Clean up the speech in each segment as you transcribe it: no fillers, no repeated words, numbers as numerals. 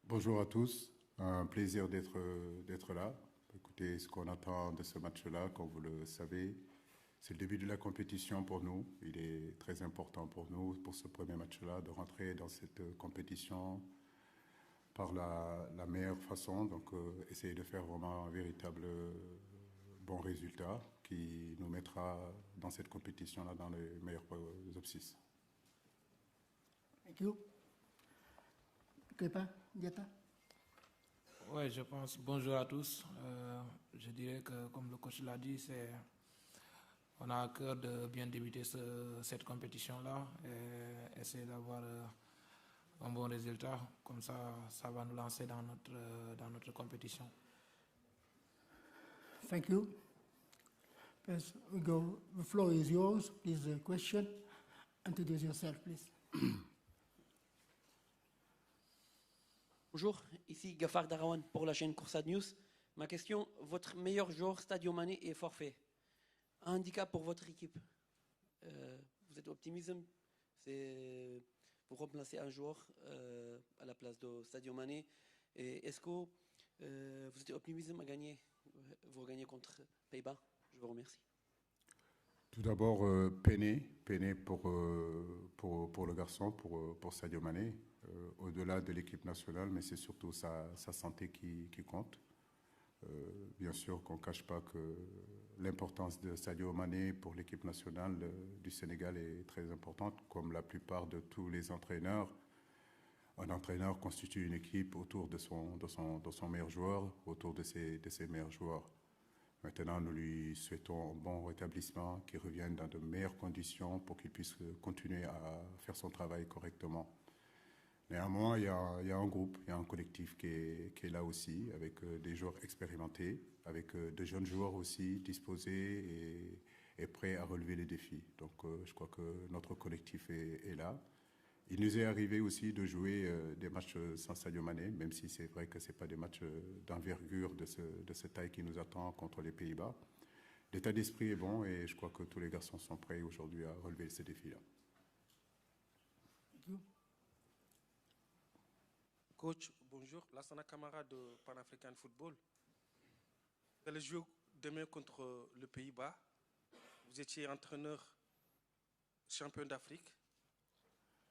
Bonjour à tous, un plaisir d'être là. Écoutez, ce qu'on attend de ce match-là, comme vous le savez, c'est le début de la compétition pour nous. Il est très important pour nous, pour ce premier match-là, de rentrer dans cette compétition par la meilleure façon. Donc, essayer de faire vraiment un véritable bon résultat qui nous mettra dans cette compétition-là dans les meilleurs opsis. Thank you. Kepa, Diata. Oui, je pense. Bonjour à tous. Je dirais que, comme le coach l'a dit, on a à cœur de bien débuter cette compétition-là et essayer d'avoir un bon résultat. Comme ça va nous lancer dans notre compétition. Thank you. First, we go. The floor is yours. Please, question. Introduce yourself, please. Bonjour, ici Gafar Darawan pour la chaîne Coursade News. Ma question, votre meilleur joueur Sadio Mané est forfait. Un handicap pour votre équipe. Vous êtes optimiste, vous remplacez un joueur à la place de Sadio Mané. Et est-ce que vous êtes optimiste à gagner, vous gagnez contre Pays-Bas? Je vous remercie. Tout d'abord, peiné pour le garçon, pour Sadio Mané, au-delà de l'équipe nationale, mais c'est surtout sa santé qui compte. Bien sûr qu'on ne cache pas que l'importance de Sadio Mané pour l'équipe nationale du Sénégal est très importante, comme la plupart de tous les entraîneurs. Un entraîneur constitue une équipe autour de son meilleur joueur, autour de ses meilleurs joueurs. Maintenant, nous lui souhaitons un bon rétablissement, qu'il revienne dans de meilleures conditions pour qu'il puisse continuer à faire son travail correctement. Néanmoins, il y a un groupe, il y a un collectif qui est là aussi, avec des joueurs expérimentés, avec de jeunes joueurs aussi disposés et prêts à relever les défis. Donc, je crois que notre collectif est là. Il nous est arrivé aussi de jouer des matchs sans Sadio Mané, même si c'est vrai que ce n'est pas des matchs d'envergure de cette taille qui nous attend contre les Pays-Bas. L'état d'esprit est bon et je crois que tous les garçons sont prêts aujourd'hui à relever ces défis-là. Coach, bonjour. Lassana Camara de Pan-African Football. Vous allez jouer demain contre le Pays-Bas. Vous étiez entraîneur champion d'Afrique.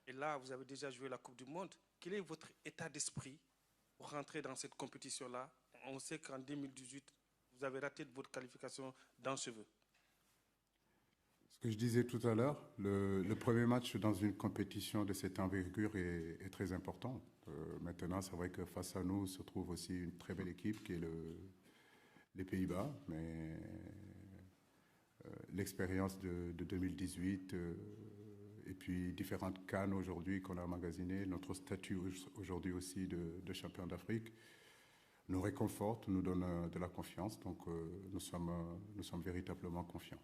Et là, vous avez déjà joué la Coupe du Monde. Quel est votre état d'esprit pour rentrer dans cette compétition-là? On sait qu'en 2018, vous avez raté votre qualification d'un cheveu. Ce que je disais tout à l'heure, le premier match dans une compétition de cette envergure est très important. Maintenant, c'est vrai que face à nous se trouve aussi une très belle équipe qui est les Pays-Bas, mais l'expérience de 2018 et puis différentes cannes aujourd'hui qu'on a emmagasinées, notre statut aujourd'hui aussi de champion d'Afrique nous réconforte, nous donne de la confiance, donc nous sommes véritablement confiants.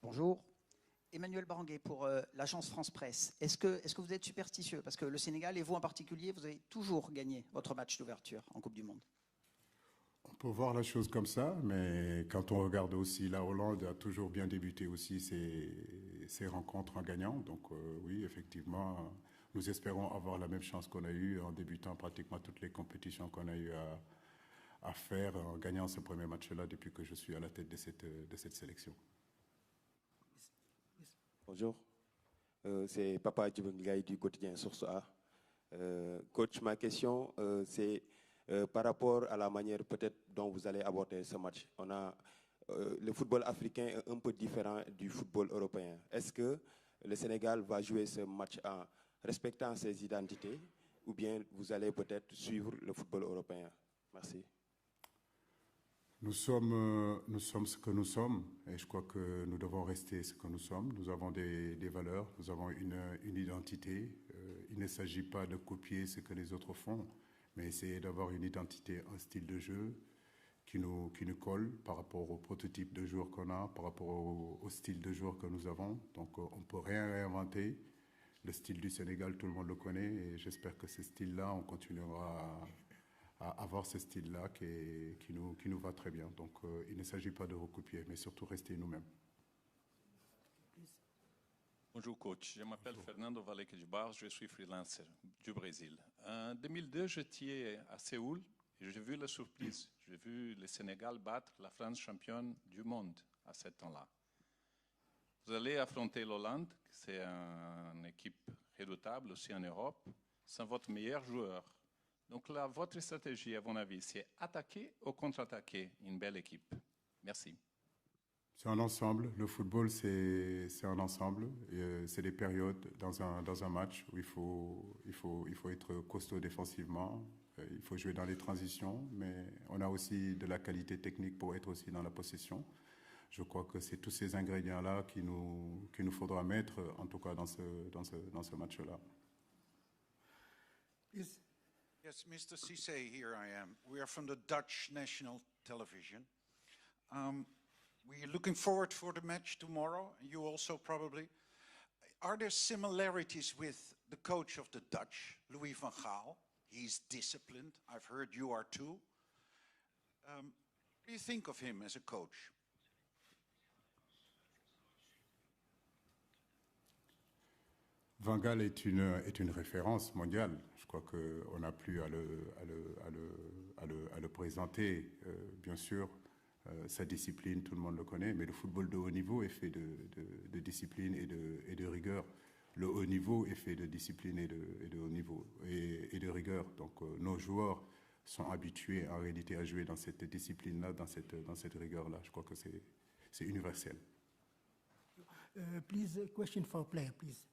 Bonjour, Emmanuel Baranguet pour l'agence France Presse. Est-ce que vous êtes superstitieux? Parce que le Sénégal, et vous en particulier, vous avez toujours gagné votre match d'ouverture en Coupe du Monde. On peut voir la chose comme ça, mais quand on regarde aussi, la Hollande a toujours bien débuté aussi ses rencontres en gagnant. Donc oui, effectivement, nous espérons avoir la même chance qu'on a eue en débutant pratiquement toutes les compétitions qu'on a eu à faire en gagnant ce premier match-là depuis que je suis à la tête de cette sélection. Bonjour, c'est Papa Djibengaï du quotidien Source A. Coach, ma question, c'est par rapport à la manière peut-être dont vous allez aborder ce match. Le football africain est un peu différent du football européen. Est-ce que le Sénégal va jouer ce match en respectant ses identités ou bien vous allez peut-être suivre le football européen? Merci. Nous sommes ce que nous sommes et je crois que nous devons rester ce que nous sommes. Nous avons des valeurs, nous avons une identité. Il ne s'agit pas de copier ce que les autres font, mais essayer d'avoir une identité, un style de jeu qui nous colle par rapport au prototype de joueur qu'on a, par rapport au style de joueur que nous avons. Donc on ne peut rien réinventer. Le style du Sénégal, tout le monde le connaît et j'espère que ce style-là, on continuera à avoir ce style-là qui nous va très bien. Donc il ne s'agit pas de recopier, mais surtout rester nous-mêmes. Bonjour coach, je m'appelle Fernando Valeque de Barros, je suis freelancer du Brésil. En 2002, j'étais à Séoul et j'ai vu la surprise. J'ai vu le Sénégal battre la France championne du monde à ce temps-là. Vous allez affronter l'Hollande, c'est une équipe redoutable aussi en Europe, sans votre meilleur joueur. Donc là, votre stratégie, à mon avis, c'est attaquer ou contre-attaquer une belle équipe. Merci. C'est un ensemble. Le football, c'est un ensemble. C'est des périodes dans un match où il faut être costaud défensivement. Il faut jouer dans les transitions, mais on a aussi de la qualité technique pour être aussi dans la possession. Je crois que c'est tous ces ingrédients-là qu'il nous faudra mettre, en tout cas dans ce match-là. Yes. Yes, Mr. Cissé, here I am. We are from the Dutch National Television. We're looking forward for the match tomorrow. You also probably. Are there similarities with the coach of the Dutch, Louis van Gaal? He's disciplined. I've heard you are too. What do you think of him as a coach? Van Gaal est une référence mondiale. Je crois qu'on n'a plus à le présenter. Bien sûr, sa discipline, tout le monde le connaît, mais le football de haut niveau est fait de discipline et de rigueur. Le haut niveau est fait de discipline et de haut niveau et de rigueur. Donc nos joueurs sont habitués en réalité à jouer dans cette discipline-là, dans cette rigueur-là. Je crois que c'est universel. Please, question for player, please.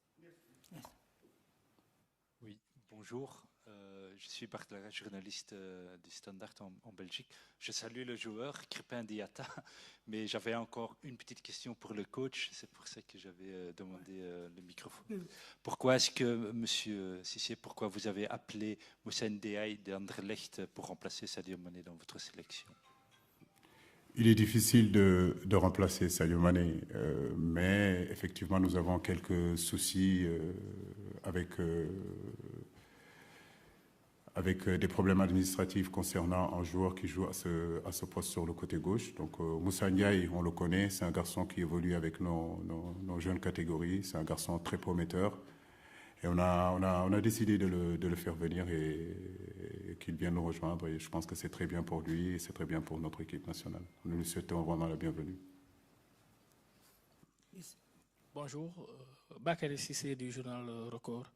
Yes. Oui, bonjour. Je suis Barthélémy, journaliste du Standard en Belgique. Je salue le joueur, Krépin Diatta, mais j'avais encore une petite question pour le coach. C'est pour ça que j'avais demandé le microphone. Pourquoi est-ce que, monsieur Cissé, pourquoi vous avez appelé Moussa Ndiaye d'Anderlecht pour remplacer Sadio Mané dans votre sélection? Il est difficile de remplacer Sadio Mané, mais effectivement, nous avons quelques soucis avec des problèmes administratifs concernant un joueur qui joue à ce poste sur le côté gauche. Donc Moussa Ndiaye, on le connaît, c'est un garçon qui évolue avec nos jeunes catégories, c'est un garçon très prometteur. Et on a décidé de le faire venir et qu'il vienne nous rejoindre. Et je pense que c'est très bien pour lui et c'est très bien pour notre équipe nationale. Nous lui souhaitons vraiment la bienvenue. Bonjour, Bakary Cissé du journal Record.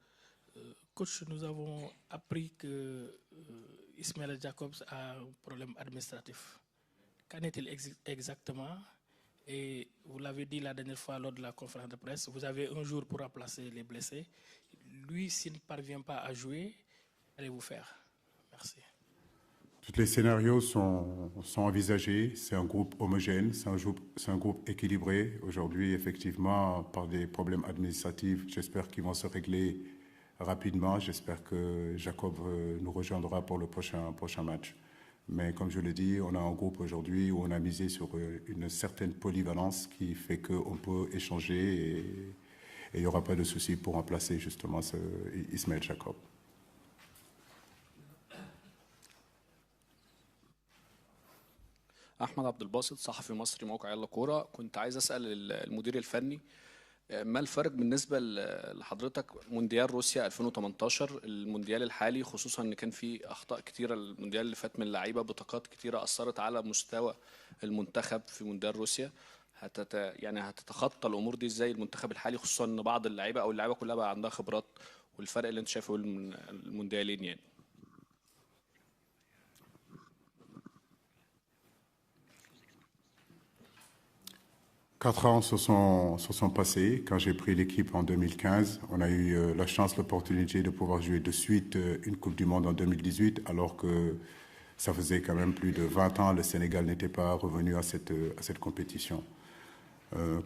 Coach, nous avons appris que Ismaël Jacobs a un problème administratif. Qu'en est-il exactement? Et vous l'avez dit la dernière fois lors de la conférence de presse, vous avez un jour pour remplacer les blessés. Lui, s'il ne parvient pas à jouer, qu'allez-vous faire? Merci. Tous les scénarios sont envisagés. C'est un groupe homogène, c'est un groupe équilibré. Aujourd'hui, effectivement, par des problèmes administratifs, j'espère qu'ils vont se régler rapidement. J'espère que Jacob nous rejoindra pour le prochain match. Mais comme je l'ai dit, on a un groupe aujourd'hui où on a misé sur une certaine polyvalence qui fait qu'on peut échanger et il n'y aura pas de souci pour remplacer justement Ismaël Jacob. أحمد عبد الباسط صحفي مصري موقع يلا كورة. كنت عايز أسأل المدير الفني ما الفرق بالنسبة لحضرتك مونديال روسيا 2018 المونديال الحالي، خصوصا ان كان في اخطاء كتيرة المونديال اللي فات من لعيبة بطاقات كتيرة اثرت على مستوى المنتخب في مونديال روسيا. هتتخطى الامور دي ازاي المنتخب الحالي، خصوصا ان بعض اللعيبة او اللعيبة كلها بقى عندها خبرات، والفرق اللي انت شايفه من المونديالين يعني؟ 4 ans se sont passés. Quand j'ai pris l'équipe en 2015, on a eu la chance, l'opportunité de pouvoir jouer de suite une Coupe du Monde en 2018, alors que ça faisait quand même plus de 20 ans, le Sénégal n'était pas revenu à cette compétition.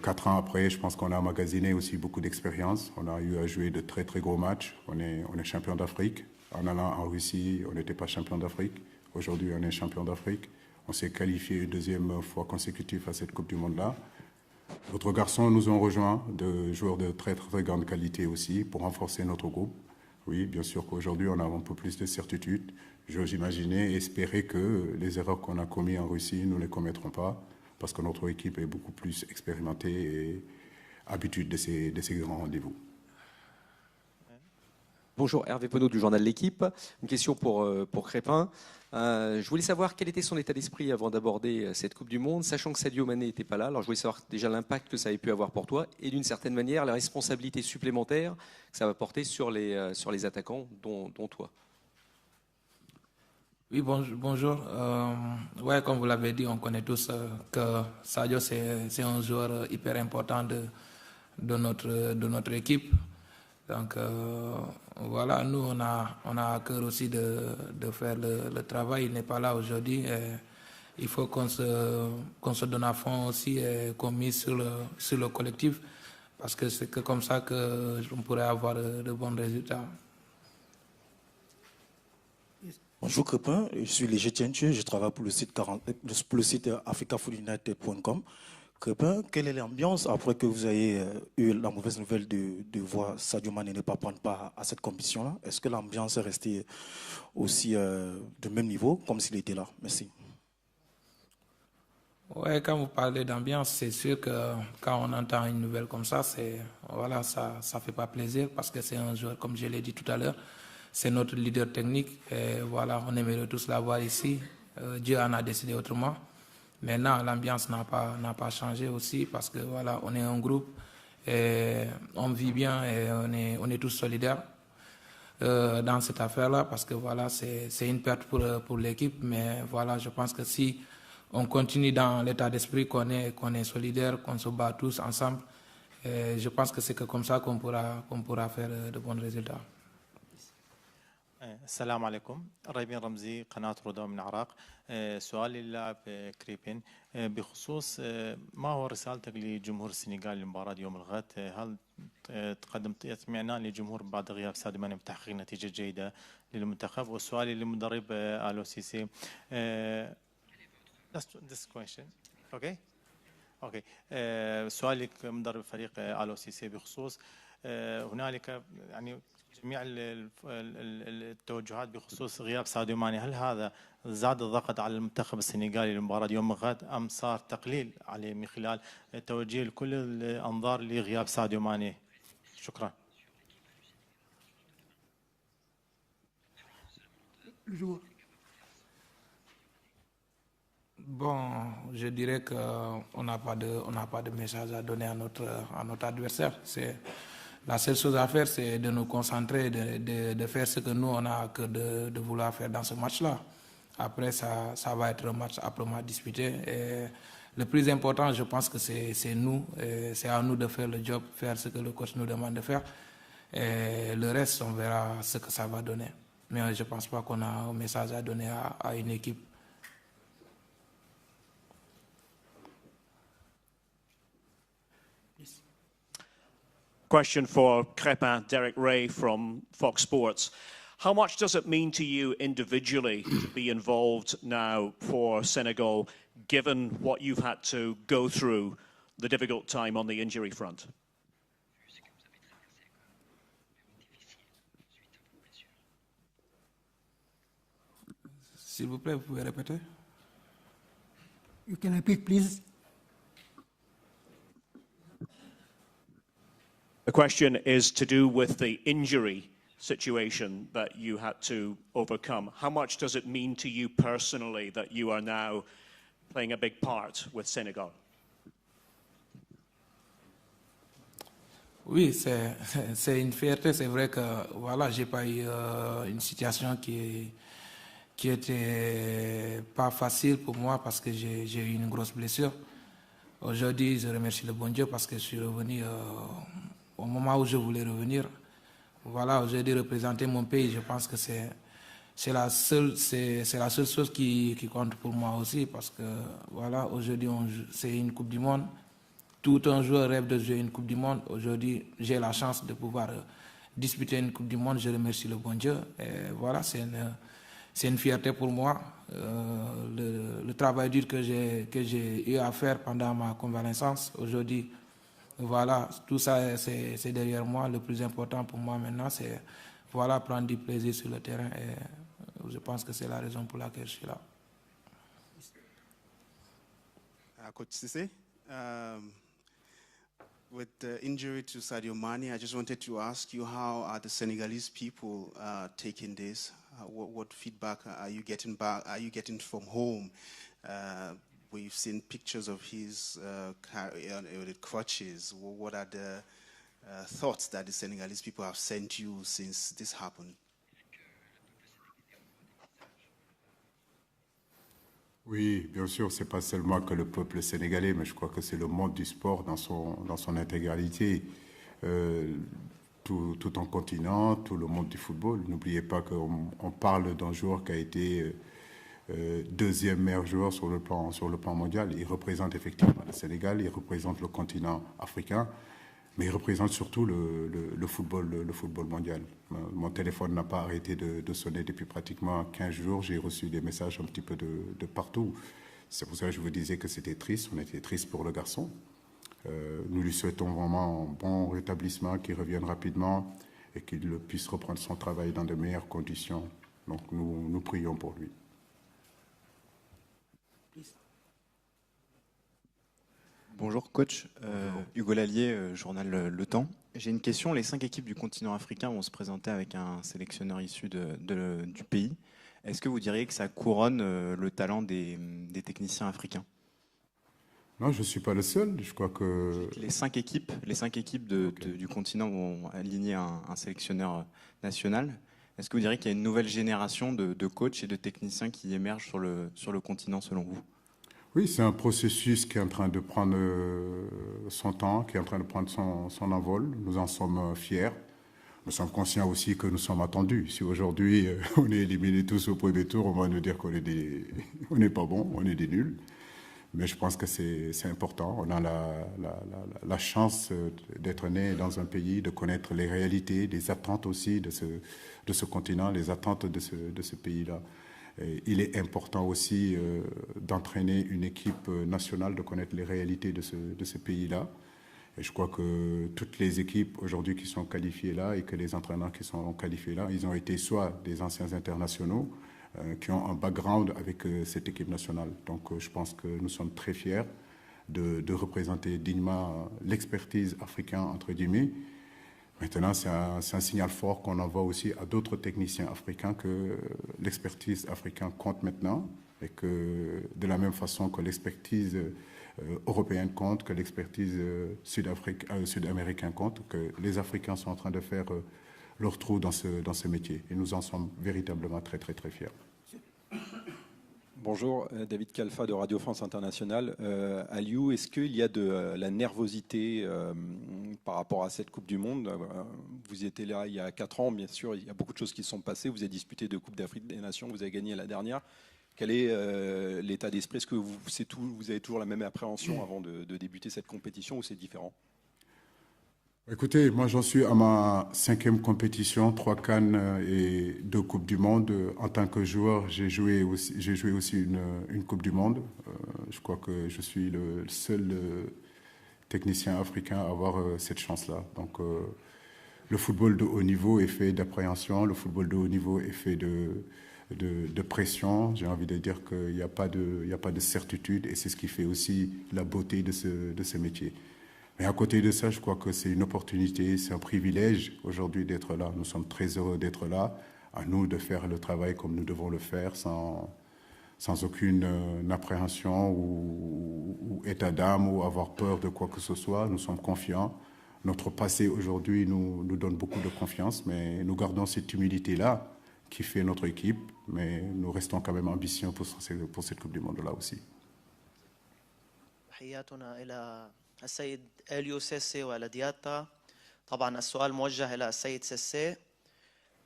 4 ans après, je pense qu'on a emmagasiné aussi beaucoup d'expérience. On a eu à jouer de très très gros matchs. On est champion d'Afrique. En allant en Russie, on n'était pas champion d'Afrique. Aujourd'hui, on est champion d'Afrique. On s'est qualifié une deuxième fois consécutive à cette Coupe du Monde-là. D'autres garçons nous ont rejoints, de joueurs de très très grande qualité aussi, pour renforcer notre groupe. Oui, bien sûr qu'aujourd'hui, on a un peu plus de certitude. J'ose imaginer, espérer que les erreurs qu'on a commises en Russie, nous ne les commettrons pas, parce que notre équipe est beaucoup plus expérimentée et habitude de ces grands rendez-vous. Bonjour, Hervé Penaud du journal L'Équipe. Une question pour Crépin. Je voulais savoir quel était son état d'esprit avant d'aborder cette Coupe du Monde, sachant que Sadio Mané n'était pas là. Alors je voulais savoir déjà l'impact que ça avait pu avoir pour toi et d'une certaine manière la responsabilité supplémentaire que ça va porter sur les attaquants, dont toi. Oui, bonjour. Ouais, comme vous l'avez dit, on connaît tous que Sadio, c'est un joueur hyper important de notre équipe. Donc voilà, nous, on a à cœur aussi de faire le travail. Il n'est pas là aujourd'hui. Il faut qu'on se donne à fond aussi et qu'on mise sur le collectif parce que c'est que comme ça qu'on pourrait avoir de bons résultats. Bonjour Crépin, je suis Léger Tienche, je travaille pour le site africafootunited.com. Crépin, quelle est l'ambiance après que vous ayez eu la mauvaise nouvelle de voir Sadio Mané ne pas prendre part à cette compétition-là? Est-ce que l'ambiance est restée aussi de même niveau comme s'il était là? Merci. Ouais, quand vous parlez d'ambiance, c'est sûr que quand on entend une nouvelle comme ça, voilà, ça fait pas plaisir parce que c'est un joueur, comme je l'ai dit tout à l'heure, c'est notre leader technique et voilà, on aimerait tous l'avoir ici. Dieu en a décidé autrement. Maintenant, l'ambiance n'a pas changé aussi parce que voilà, on est un groupe et on vit bien et on est tous solidaires dans cette affaire-là parce que voilà, c'est une perte pour l'équipe. Mais voilà, je pense que si on continue dans l'état d'esprit qu'on est solidaire, qu'on se bat tous ensemble, et je pense que c'est que comme ça qu'on pourra faire de bons résultats. السلام عليكم. ريبين رمزي قناة رضا من العراق. سؤالي للاعب كريبين بخصوص ما هو رسالتك لجمهور السنغال لمباراة يوم الغد؟ هل تقدم اطمئنان للجمهور بعد غياب ساديو ماني بتحقيق نتيجة جيدة للمنتخب؟ وسؤالي للمدرب آلو سيسي. This question. Okay. Okay. سؤالي لمدرب فريق آلو سيسي بخصوص هنالك يعني جميع التوجهات بخصوص غياب ساديو ماني، هل هذا زاد الضغط على المنتخب السنغالي لمباراة يوم الغد أم صار تقليل عليه من خلال توجيه كل الأنظار لغياب ساديو ماني؟ شكرا. Bon, je dirais qu'on n'a pas de message à donner à notre adversaire. La seule chose à faire, c'est de nous concentrer, de faire ce que nous, on a que de vouloir faire dans ce match-là. Après, ça va être un match âprement disputé. Et le plus important, je pense que c'est nous. C'est à nous de faire le job, faire ce que le coach nous demande de faire. Et le reste, on verra ce que ça va donner. Mais je ne pense pas qu'on a un message à donner à une équipe. Question for Crépin, Derek Ray from Fox Sports. How much does it mean to you individually to be involved now for Senegal, given what you've had to go through, the difficult time on the injury front? S'il vous plaît, vous pouvez répéter? You can repeat, please. The question is to do with the injury situation that you had to overcome. How much does it mean to you personally that you are now playing a big part with Senegal? Oui, c'est une fierté. C'est vrai que voilà, j'ai pas eu une situation qui était pas facile pour moi parce que j'ai eu une grosse blessure. Aujourd'hui, je remercie le bon Dieu parce que je suis revenu au moment où je voulais revenir. Voilà, aujourd'hui, représenter mon pays, je pense que c'est la seule chose qui compte pour moi aussi parce que voilà, aujourd'hui, c'est une Coupe du Monde. Tout un joueur rêve de jouer une Coupe du Monde. Aujourd'hui, j'ai la chance de pouvoir disputer une Coupe du Monde. Je remercie le bon Dieu. Et voilà, c'est une fierté pour moi. Le travail dur que j'ai eu à faire pendant ma convalescence, aujourd'hui, voilà, tout ça, c'est derrière moi. Le plus important pour moi maintenant, c'est voilà, prendre du plaisir sur le terrain. Et je pense que c'est la raison pour laquelle je suis là. Coach Cissé, with the injury to Sadio Mane, I just wanted to ask you, how are the Senegalese people taking this? What feedback are you getting back? Are you getting from home? We've seen pictures of his crutches. What are the thoughts that the Senegalese people have sent you since this happened? Oui, bien sûr, ce n'est pas seulement que le peuple sénégalais, mais je crois que c'est le monde du sport dans son intégralité. Tout en continent, tout le monde du football. N'oubliez pas qu'on parle d'un joueur qui a été deuxième meilleur joueur sur le plan mondial. Il représente effectivement le Sénégal, il représente le continent africain, mais il représente surtout le football mondial. Mon téléphone n'a pas arrêté de sonner depuis pratiquement 15 jours. J'ai reçu des messages un petit peu de partout. C'est pour ça que je vous disais que c'était triste. On était triste pour le garçon. Nous lui souhaitons vraiment un bon rétablissement, qu'il revienne rapidement et qu'il puisse reprendre son travail dans de meilleures conditions. Donc nous prions pour lui. Bonjour coach, Hugo Lallier, journal Le Temps. J'ai une question, les 5 équipes du continent africain vont se présenter avec un sélectionneur issu du pays. Est-ce que vous diriez que ça couronne le talent des techniciens africains? Non, je ne suis pas le seul, je crois que... Les 5 équipes du continent vont aligner un sélectionneur national. Est-ce que vous diriez qu'il y a une nouvelle génération de coachs et de techniciens qui émergent sur le continent selon vous? Oui, c'est un processus qui est en train de prendre son temps, qui est en train de prendre son envol. Nous en sommes fiers. Nous sommes conscients aussi que nous sommes attendus. Si aujourd'hui on est éliminés tous au premier tour, on va nous dire qu'on n'est pas bon, on est des nuls. Mais je pense que c'est important. On a la chance d'être né dans un pays, de connaître les réalités, les attentes aussi de ce continent, les attentes de ce pays-là. Et il est important aussi d'entraîner une équipe nationale, de connaître les réalités de ce pays-là. Et je crois que toutes les équipes aujourd'hui qui sont qualifiées là et que les entraîneurs qui sont qualifiés là, ils ont été soit des anciens internationaux qui ont un background avec cette équipe nationale. Donc je pense que nous sommes très fiers de représenter dignement l'expertise africaine, entre guillemets. Maintenant, c'est un signal fort qu'on envoie aussi à d'autres techniciens africains que l'expertise africaine compte maintenant et que de la même façon que l'expertise européenne compte, que l'expertise sud-américaine compte, que les Africains sont en train de faire leur trou dans ce métier. Et nous en sommes véritablement très, très, très fiers. Bonjour, David Kalfa de Radio France Internationale. Aliou, est-ce qu'il y a de la nervosité par rapport à cette Coupe du Monde? Vous étiez là il y a 4 ans, bien sûr, il y a beaucoup de choses qui se sont passées. Vous avez disputé de Coupe d'Afrique des Nations, vous avez gagné la dernière. Quel est l'état d'esprit? Est-ce que vous avez toujours la même appréhension avant de débuter cette compétition ou c'est différent? Écoutez, moi j'en suis à ma 5e compétition, 3 CAN et 2 Coupes du Monde. En tant que joueur, j'ai joué aussi une Coupe du Monde. Je crois que je suis le seul technicien africain à avoir cette chance-là. Donc le football de haut niveau est fait d'appréhension, le football de haut niveau est fait de pression. J'ai envie de dire qu'il n'y a pas de certitude et c'est ce qui fait aussi la beauté de ce métier. Mais à côté de ça, je crois que c'est une opportunité, c'est un privilège aujourd'hui d'être là. Nous sommes très heureux d'être là. À nous de faire le travail comme nous devons le faire, sans aucune appréhension ou état d'âme ou avoir peur de quoi que ce soit. Nous sommes confiants. Notre passé aujourd'hui nous donne beaucoup de confiance, mais nous gardons cette humilité-là qui fait notre équipe. Mais nous restons quand même ambitieux pour cette Coupe du Monde-là aussi. السيد إليو سيسي والدياتا. طبعا السؤال موجه إلى السيد سيسي.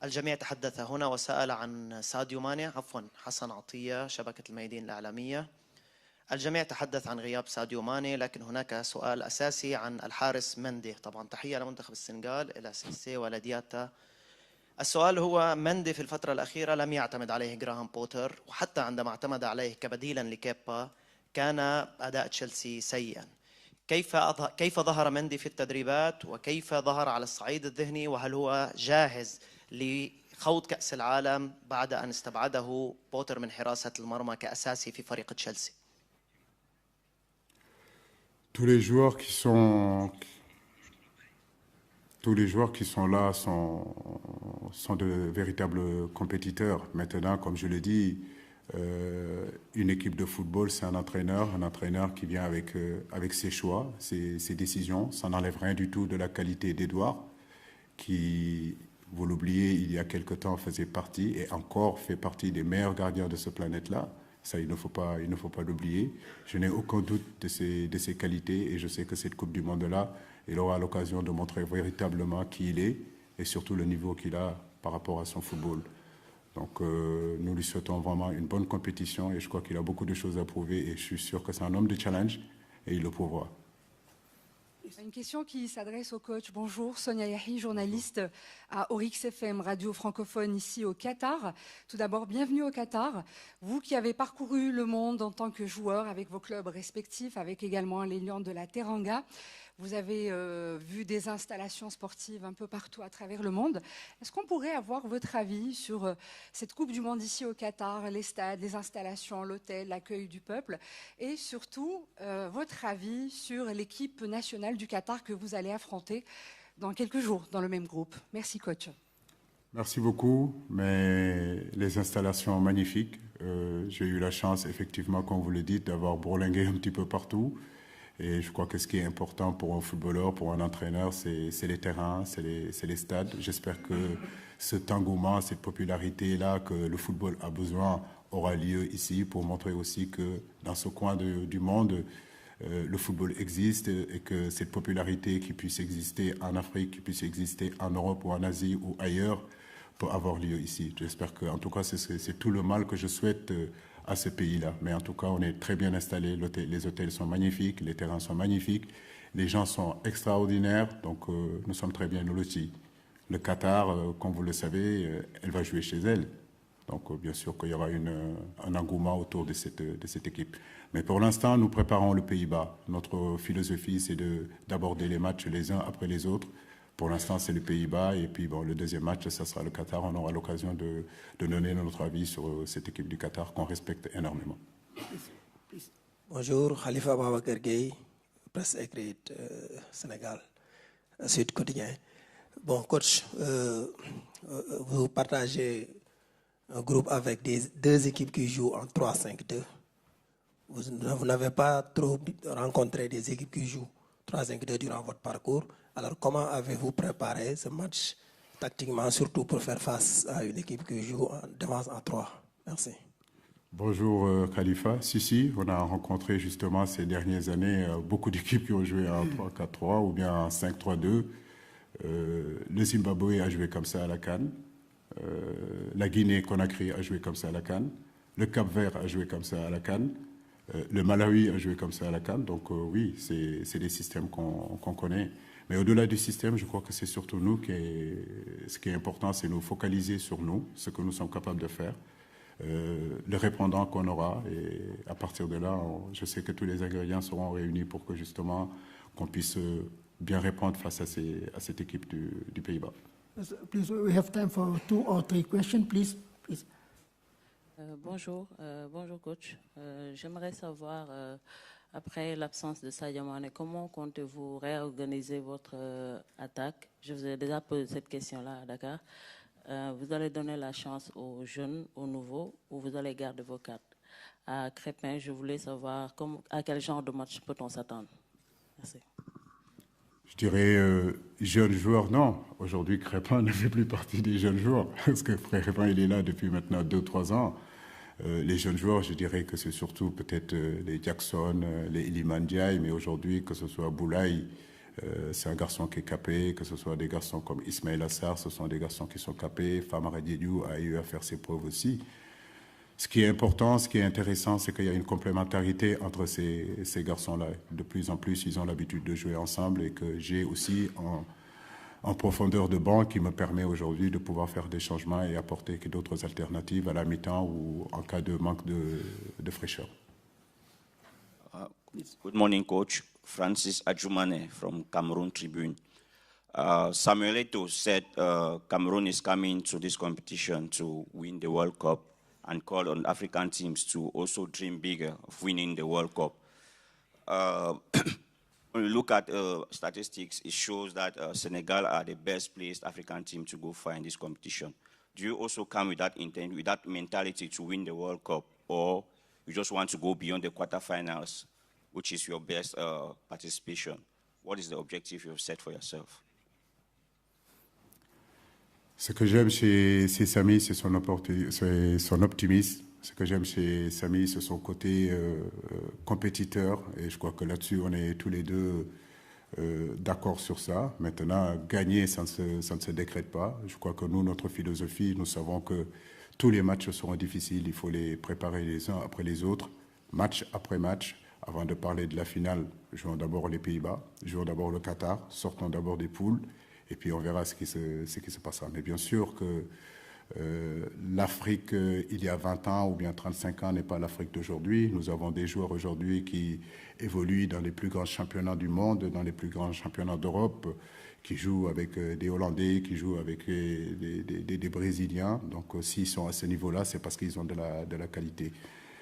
الجميع تحدث هنا وسأل عن ساديو ماني، عفوا حسن عطية شبكة الميادين الإعلامية. الجميع تحدث عن غياب ساديو ماني، لكن هناك سؤال أساسي عن الحارس مندي. طبعا تحية لمنتخب السنغال إلى سيسي ولدياتا. السؤال هو مندي في الفترة الأخيرة لم يعتمد عليه جراهام بوتر، وحتى عندما اعتمد عليه كبديلا لكيبا كان أداء تشيلسي سيئا. كيف ظهر مندي في التدريبات وكيف ظهر على الصعيد الذهني، وهل هو جاهز لخوض كأس العالم بعد أن استبعده بوتر من حراسة المرمى كأساسي في فريق تشيلسي؟ Tous les joueurs tous les joueurs qui sont là sont de véritables compétiteurs. Maintenant, comme je l'ai dit, une équipe de football, c'est un entraîneur qui vient avec ses choix, ses décisions. Ça n'enlève rien du tout de la qualité d'Edouard, qui, vous l'oubliez, il y a quelque temps faisait partie et encore fait partie des meilleurs gardiens de cette planète-là. Ça, il ne faut pas l'oublier. Je n'ai aucun doute de ses qualités et je sais que cette Coupe du Monde-là, il aura l'occasion de montrer véritablement qui il est et surtout le niveau qu'il a par rapport à son football. Donc nous lui souhaitons vraiment une bonne compétition et je crois qu'il a beaucoup de choses à prouver et je suis sûr que c'est un homme de challenge et il le prouvera. Une question qui s'adresse au coach. Bonjour, Sonia Yahi, journaliste à Oryx FM, radio francophone ici au Qatar. Tout d'abord, bienvenue au Qatar. Vous qui avez parcouru le monde en tant que joueur avec vos clubs respectifs, avec également les Lions de la Teranga. Vous avez vu des installations sportives un peu partout à travers le monde. Est-ce qu'on pourrait avoir votre avis sur cette Coupe du Monde ici au Qatar, les stades, les installations, l'hôtel, l'accueil du peuple et surtout votre avis sur l'équipe nationale du Qatar que vous allez affronter dans quelques jours dans le même groupe. Merci coach. Merci beaucoup, mais les installations magnifiques. J'ai eu la chance effectivement, comme vous le dites, d'avoir bourlingué un petit peu partout. Et je crois que ce qui est important pour un footballeur, pour un entraîneur, c'est les terrains, c'est les stades. J'espère que cet engouement, cette popularité-là que le football a besoin aura lieu ici pour montrer aussi que dans ce coin du monde, le football existe et que cette popularité qui puisse exister en Afrique, qui puisse exister en Europe ou en Asie ou ailleurs, peut avoir lieu ici. J'espère que, en tout cas, c'est tout le mal que je souhaite à ce pays-là. Mais en tout cas, on est très bien installés. Les hôtels sont magnifiques, les terrains sont magnifiques, les gens sont extraordinaires. Donc, nous sommes très bien lotis. Le Qatar, comme vous le savez, elle va jouer chez elle. Donc, bien sûr qu'il y aura un engouement autour de cette équipe. Mais pour l'instant, nous préparons le Pays-Bas. Notre philosophie, c'est d'aborder les matchs les uns après les autres. Pour l'instant, c'est le Pays-Bas. Et puis, bon, le deuxième match, ça sera le Qatar. On aura l'occasion de donner notre avis sur cette équipe du Qatar qu'on respecte énormément. Bonjour, Khalifa Babacar Gueye, presse écrite Sénégal, Sud Quotidien. Bon, coach, vous partagez un groupe avec deux équipes qui jouent en 3-5-2. Vous n'avez pas trop rencontré des équipes qui jouent 3-5-2 durant votre parcours. Alors, comment avez-vous préparé ce match tactiquement, surtout pour faire face à une équipe qui joue en défense en 3? Merci. Bonjour Khalifa. Si, on a rencontré justement ces dernières années beaucoup d'équipes qui ont joué en 3-4-3 ou bien en 5-3-2. Le Zimbabwe a joué comme ça à la CAN. La Guinée-Conakry a joué comme ça à la CAN. Le Cap-Vert a joué comme ça à la CAN. Le Malawi a joué comme ça à la CAN. Donc oui, c'est des systèmes qu'on connaît. Mais au-delà du système, je crois que c'est surtout nous ce qui est important, c'est nous focaliser sur nous, ce que nous sommes capables de faire, le répondant qu'on aura. Et à partir de là, je sais que tous les ingrédients seront réunis pour que justement qu'on puisse bien répondre face à cette équipe du Pays-Bas. Please, we have time for 2 or 3 questions, please. Bonjour coach. J'aimerais savoir, après l'absence de Sadio Mané, comment comptez-vous réorganiser votre attaque? Je vous ai déjà posé cette question-là à Dakar. Vous allez donner la chance aux jeunes, aux nouveaux, ou vous allez garder vos cartes? À Crépin, je voulais savoir à quel genre de match peut-on s'attendre? Merci. Je dirais jeunes joueurs, non. Aujourd'hui, Crépin ne fait plus partie des jeunes joueurs, parce que Crépin, il est là depuis maintenant 2-3 ans. Les jeunes joueurs, je dirais que c'est surtout peut-être les Jackson, les Iliman Ndiaye, mais aujourd'hui, que ce soit Boulaye, c'est un garçon qui est capé, que ce soit des garçons comme Ismaël Assar, ce sont des garçons qui sont capés. Famara Diédiou a eu à faire ses preuves aussi. Ce qui est important, ce qui est intéressant, c'est qu'il y a une complémentarité entre ces garçons-là. De plus en plus, ils ont l'habitude de jouer ensemble et que j'ai aussi en profondeur de banc qui me permet aujourd'hui de pouvoir faire des changements et apporter d'autres alternatives à la mi-temps ou en cas de manque de fraîcheur. Good morning, Coach. Francis Adjumane from Cameroon Tribune. Samuel Eto'o said Cameroon is coming to this competition to win the World Cup and called on African teams to also dream bigger of winning the World Cup. When we look at statistics, it shows that Senegal are the best placed African team to go far in this competition. Do you also come with that intent, with that mentality to win the World Cup, or you just want to go beyond the quarterfinals, which is your best participation? What is the objective you've set for yourself? Ce que j'aime chez Samy, c'est son optimisme. Ce que j'aime chez Samy, c'est son côté compétiteur. Et je crois que là-dessus, on est tous les deux d'accord sur ça. Maintenant, gagner, ça ne se décrète pas. Je crois que nous, notre philosophie, nous savons que tous les matchs seront difficiles. Il faut les préparer les uns après les autres, match après match. Avant de parler de la finale, jouons d'abord les Pays-Bas, jouons d'abord le Qatar, sortons d'abord des poules. Et puis on verra ce qui se passera. Mais bien sûr que l'Afrique, il y a 20 ans ou bien 35 ans, n'est pas l'Afrique d'aujourd'hui. Nous avons des joueurs aujourd'hui qui évoluent dans les plus grands championnats du monde, dans les plus grands championnats d'Europe, qui jouent avec des Hollandais, qui jouent avec des Brésiliens. Donc s'ils sont à ce niveau-là, c'est parce qu'ils ont de la qualité.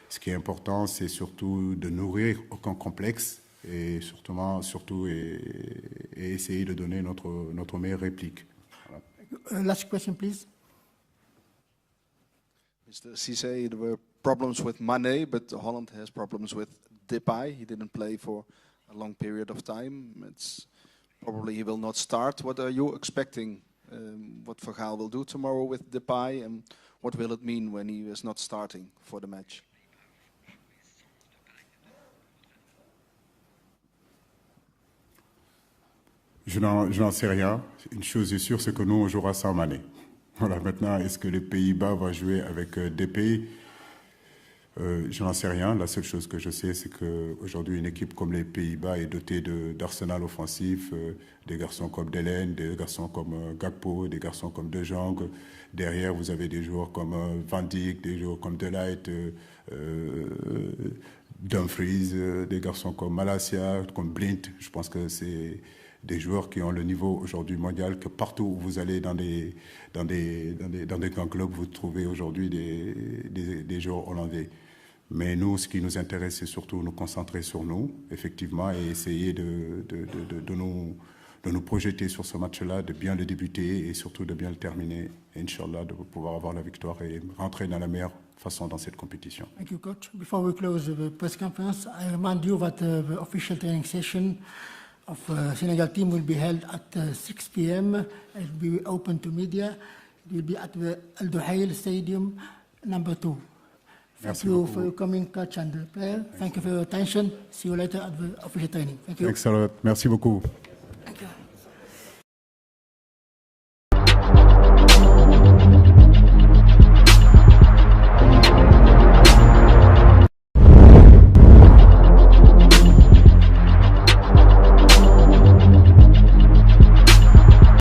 Ce qui est important, c'est surtout de nourrir aucun complexe et surtout essayer de donner notre meilleure réplique. Voilà. Last question, please. Mr. Cissé, there were problems with Mané, but Holland has problems with Depay. He didn't play for a long period of time. It's probably he will not start. What are you expecting? What Van Gaal will do tomorrow with Depay, and what will it mean when he is not starting for the match? Je n'en sais rien. Une chose est sûre, c'est que nous, on jouera sans Mané. Voilà, maintenant, est-ce que les Pays-Bas vont jouer avec Depay? Je n'en sais rien. La seule chose que je sais, c'est qu'aujourd'hui, une équipe comme les Pays-Bas est dotée d'arsenal offensif, des garçons comme Delen, des garçons comme Gakpo, des garçons comme De Jong. Derrière, vous avez des joueurs comme Van Dijk, des joueurs comme De Ligt, Dumfries, des garçons comme Malacia, comme Blind. Je pense que c'est des joueurs qui ont le niveau aujourd'hui mondial, que partout où vous allez dans des grands clubs, vous trouvez aujourd'hui des joueurs hollandais. Mais nous, ce qui nous intéresse, c'est surtout nous concentrer sur nous, effectivement, et essayer de nous projeter sur ce match-là, de bien le débuter et surtout de bien le terminer, Inch'Allah, de pouvoir avoir la victoire et rentrer dans la meilleure façon dans cette compétition. Thank you, Coach. Before we close the press conference, I remind you that the official training session of Senegal team will be held at 6 p.m. It will be open to media. It will be at the Al Duhail Stadium, number 2. Thank you for your coming, coach and player. Thank you for your attention. See you later at the official training. Thank you. Excellent. Merci beaucoup.